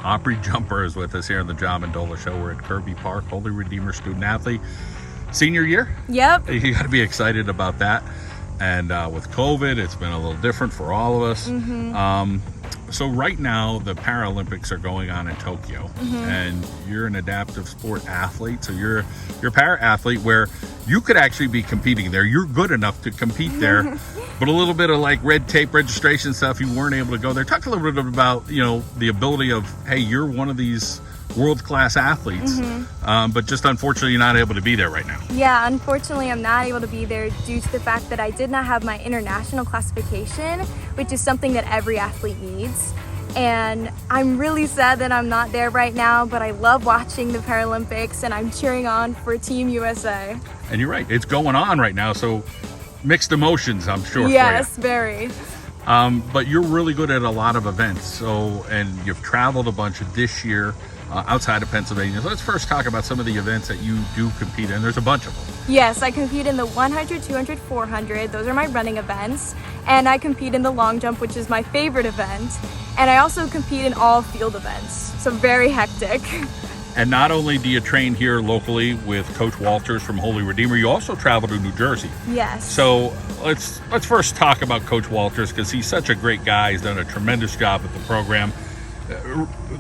Aubrey Jumper is with us here on the John Mendola Show. We're at Kirby Park, Holy Redeemer Student Athlete. Senior year? Yep. You got to be excited about that. And with COVID, it's been a little different for all of us. So right now, the Paralympics are going on in Tokyo, and you're an adaptive sport athlete. So you're a para-athlete where you could actually be competing there. You're good enough to compete there, but a little bit of like red tape registration stuff, you weren't able to go there. Talk a little bit about, the ability of, hey, you're one of these world-class athletes, but just unfortunately you're not able to be there right now. Yeah, unfortunately I'm not able to be there due to the fact that I did not have my international classification, which is something that every athlete needs. And I'm really sad that I'm not there right now, but I love watching the Paralympics and I'm cheering on for Team USA. And you're right, it's going on right now, so mixed emotions, I'm sure. Yes, very. But you're really good at a lot of events, and you've traveled a bunch this year outside of Pennsylvania. So let's first talk about some of the events that you do compete in. There's a bunch of them. Yes, I compete in the 100, 200, 400. Those are my running events. And I compete in the long jump, which is my favorite event. And I also compete in all field events. So very hectic. And not only do you train here locally with Coach Walters from Holy Redeemer, you also travel to New Jersey. Yes. So let's first talk about Coach Walters, because he's such a great guy. He's done a tremendous job with the program.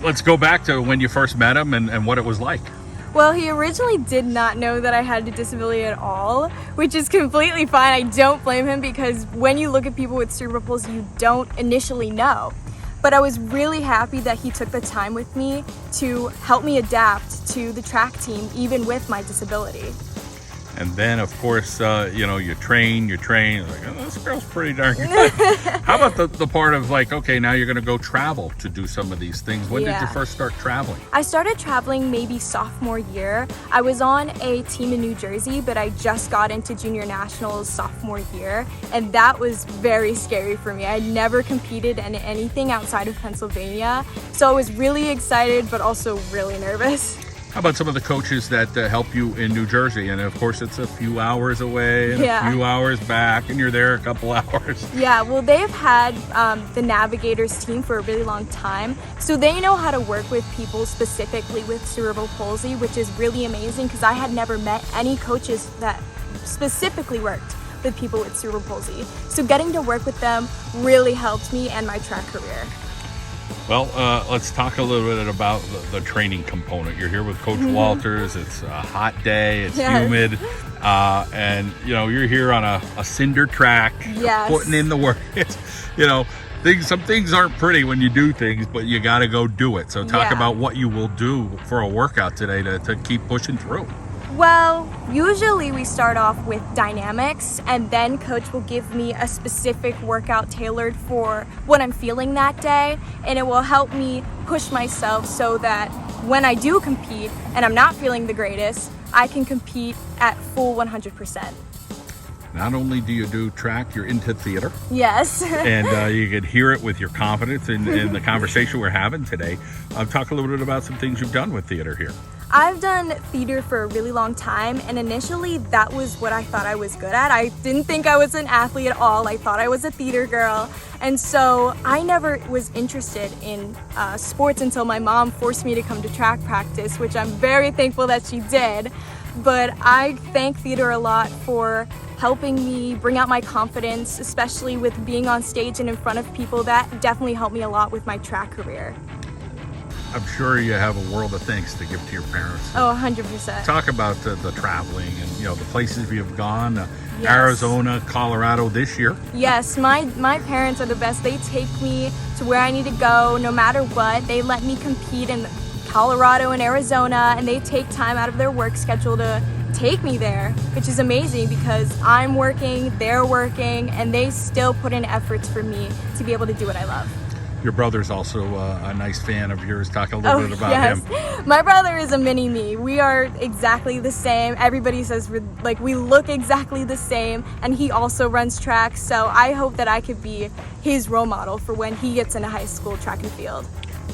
Let's go back to when you first met him and what it was like. Well, he originally did not know that I had a disability at all, which is completely fine. I don't blame him, because when you look at people with cerebral palsy, you don't initially know. But I was really happy that he took the time with me to help me adapt to the track team, even with my disability. And then, of course, you train, like, oh, this girl's pretty darn good. How about the part of like, okay, now you're going to go travel to do some of these things? When did you first start traveling? I started traveling maybe sophomore year. I was on a team in New Jersey, but I just got into junior nationals sophomore year. And that was very scary for me. I never competed in anything outside of Pennsylvania. So I was really excited, but also really nervous. How about some of the coaches that help you in New Jersey? And of course, it's a few hours away and a few hours back, and you're there a couple hours. Yeah, well, they've had the Navigators team for a really long time. So they know how to work with people specifically with cerebral palsy, which is really amazing, because I had never met any coaches that specifically worked with people with cerebral palsy. So getting to work with them really helped me and my track career. Well, let's talk a little bit about the training component. You're here with Coach Walters. It's a hot day. It's humid. And, you're here on a cinder track, putting in the work. It's, some things aren't pretty when you do things, but you got to go do it. So talk about what you will do for a workout today to keep pushing through. Well, usually we start off with dynamics, and then coach will give me a specific workout tailored for what I'm feeling that day, and it will help me push myself so that when I do compete and I'm not feeling the greatest, I can compete at full 100%. Not only do you do track, you're into theater. Yes. And you can hear it with your confidence in the conversation we're having today. Talk a little bit about some things you've done with theater here. I've done theater for a really long time, and initially that was what I thought I was good at. I didn't think I was an athlete at all. I thought I was a theater girl. And so I never was interested in sports until my mom forced me to come to track practice, which I'm very thankful that she did. But I thank theater a lot for helping me bring out my confidence, especially with being on stage and in front of people. That definitely helped me a lot with my track career. I'm sure you have a world of thanks to give to your parents. Oh, 100%. Talk about the traveling and the places you've gone, Arizona, Colorado this year. Yes, my parents are the best. They take me to where I need to go no matter what. They let me compete in Colorado and Arizona, and they take time out of their work schedule to take me there, which is amazing because I'm working, they're working, and they still put in efforts for me to be able to do what I love. Your brother's also a nice fan of yours. Talk a little bit about him. My brother is a mini me. We are exactly the same. Everybody says we look exactly the same, and he also runs track. So I hope that I could be his role model for when he gets into high school track and field.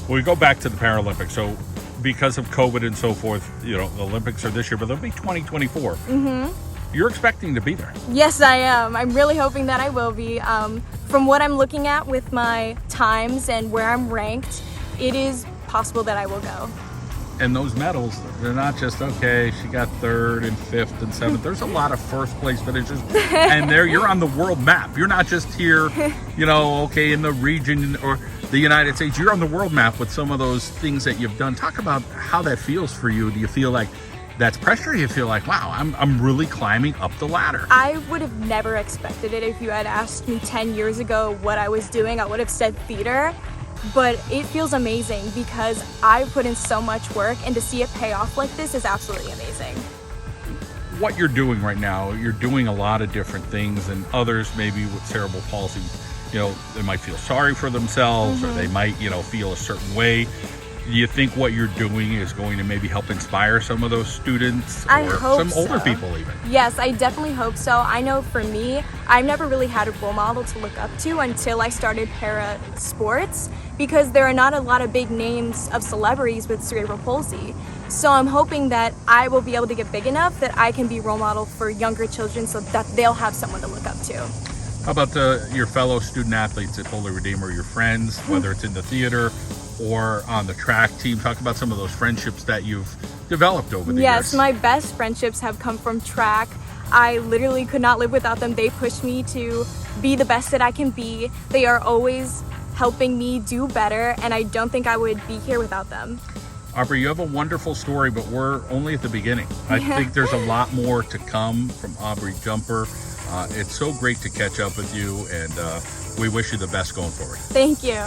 Well, we go back to the Paralympics. So because of COVID and so forth, the Olympics are this year, but they'll be 2024. You're expecting to be there. Yes, I am. I'm really hoping that I will be. From what I'm looking at with my times and where I'm ranked, it is possible that I will go. And those medals, they're not just, okay, she got 3rd and 5th and 7th. There's a lot of first place finishes. And you're on the world map. You're not just here, okay, in the region or the United States. You're on the world map with some of those things that you've done. Talk about how that feels for you. Do you feel like that's pressure? You feel like, wow, I'm really climbing up the ladder. I would have never expected it. If you had asked me 10 years ago what I was doing, I would have said theater. But it feels amazing because I put in so much work, and to see it pay off like this is absolutely amazing. What you're doing right now, you're doing a lot of different things, and others maybe with cerebral palsy, they might feel sorry for themselves, or they might, feel a certain way. Do you think what you're doing is going to maybe help inspire some of those students, or I hope some older so. people even? Yes, I definitely hope so. I know for me, I've never really had a role model to look up to until I started para sports, because there are not a lot of big names of celebrities with cerebral palsy. So I'm hoping that I will be able to get big enough that I can be role model for younger children so that they'll have someone to look up to. How about your fellow student athletes at Holy Redeemer, your friends, whether it's in the theater or on the track team? Talk about some of those friendships that you've developed over the years. Yes, my best friendships have come from track. I literally could not live without them. They push me to be the best that I can be. They are always helping me do better, and I don't think I would be here without them. Aubrey, you have a wonderful story, but we're only at the beginning. I think there's a lot more to come from Aubrey Jumper. It's so great to catch up with you, and we wish you the best going forward. Thank you.